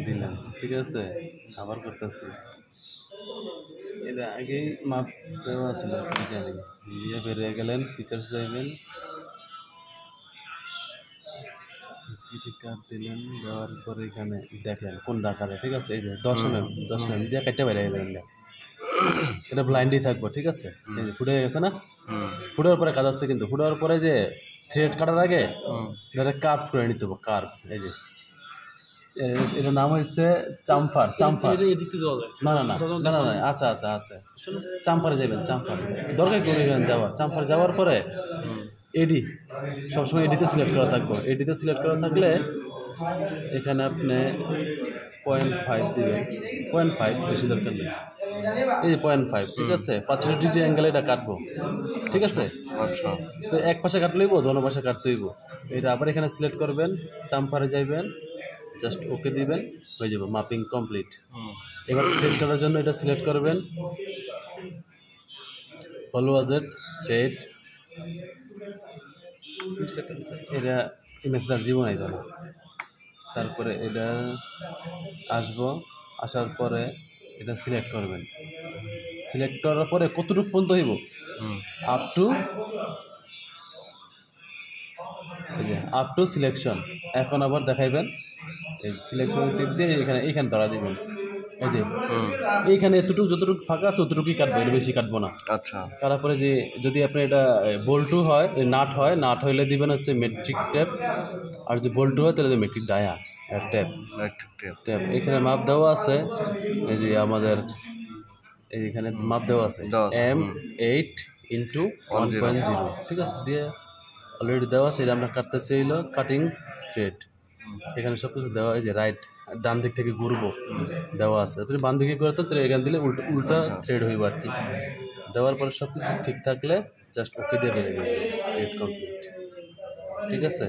দিলাম, ঠিক আছে। আবার করতেছি, এর আগেই মাপ দেওয়া ছিল, কি জানি দিয়ে বেরিয়ে গেলেন, ফিচার্স যাইবেন, কার্ড দিলেন, দেওয়ার পরে এখানে দেখলেন কোন ডাকারে, ঠিক আছে। এই যে 10 mm দিয়ে কেটে বেরিয়ে গেলেন, এটা ব্লাইন্ডই থাকবো, ঠিক আছে। এই যে ফুটে গেছে না, ফুটার পরে কাজ আছে, কিন্তু ফুটার পরে যে থ্রেড কাটার আগে কার্ভ করে নিতে হবে, কার্ভ। এই যে এটার নাম হচ্ছে চাম্পার। না না না না না না, আছে আছে আছে, চাম্পারে যাবেন, চাম্পার দরকার করে যাওয়ার। চাম্পার যাওয়ার পরে এডি, সবসময় এডিতে সিলেক্ট করা থাকবে। এডিতে সিলেক্ট করা থাকলে এখানে আপনি 0.5 দিবেন, 0.5, বেশি দরকার নেই। এই যে 0.5, ঠিক আছে। 65 ডিগ্রি অ্যাঙ্গেলে এটা কাটবো, ঠিক আছে। আচ্ছা, তো এক পাশে কাটলে হইব, দোনো পাশে কাটতে হইব। এটা আবার এখানে সিলেক্ট করবেন, চাম্পারে যাইবেন, জাস্ট ওকে দিবেন, হয়ে যাবে মাপিং কমপ্লিট। এবার থ্রেড করার জন্য এটা সিলেক্ট করবেন, ফলো ওয়াজের থ্রেড, এটা মেসেজ জীবন আইত না। তারপরে এটা আসবো, আসার পরে এটা সিলেক্ট করবেন। সিলেক্ট করার পরে কতটুকু পর্যন্ত হইব, আপ টু সিলেকশন। এখন আবার দেখাইবেন, এই সিলেকশন টিপ দিয়ে এইখানে ধরা দিবেন। এই যে এইখানে এতটুকু, যতটুকু ফাঁকা আছে অতটুকুই কাটবো, এর বেশি কাটবো না। আচ্ছা। তারপরে যে যদি আপনি এটা বল্টু হয়, নাট হয়, নাট হইলে দিবেন হচ্ছে মেট্রিক টেপ, আর যদি বল্টু হয় তাহলে মেট্রিক ডায়া টেপ। টেপ এখানে মাপ দেওয়া আছে, এই যে আমাদের এইখানে মাপ দেওয়া আছে M8/1.0, ঠিক আছে। দিয়ে অলরেডি দেওয়া আছে, এটা আমরা কাটতে চাইল কাটিং থ্রেড। এখানে সব কিছু দেওয়া, এই যে রাইট ডান দিক থেকে ঘুরবো দেওয়া আছে। তুমি বাম দিকে করতো তাহলে এখান দিলে উল্টা থ্রেড হইব আর কি। দেওয়ার পরে সব কিছু ঠিক থাকলে জাস্ট ওকে দিয়ে বেরিয়ে যাবে, থ্রেড কমপ্লিট, ঠিক আছে।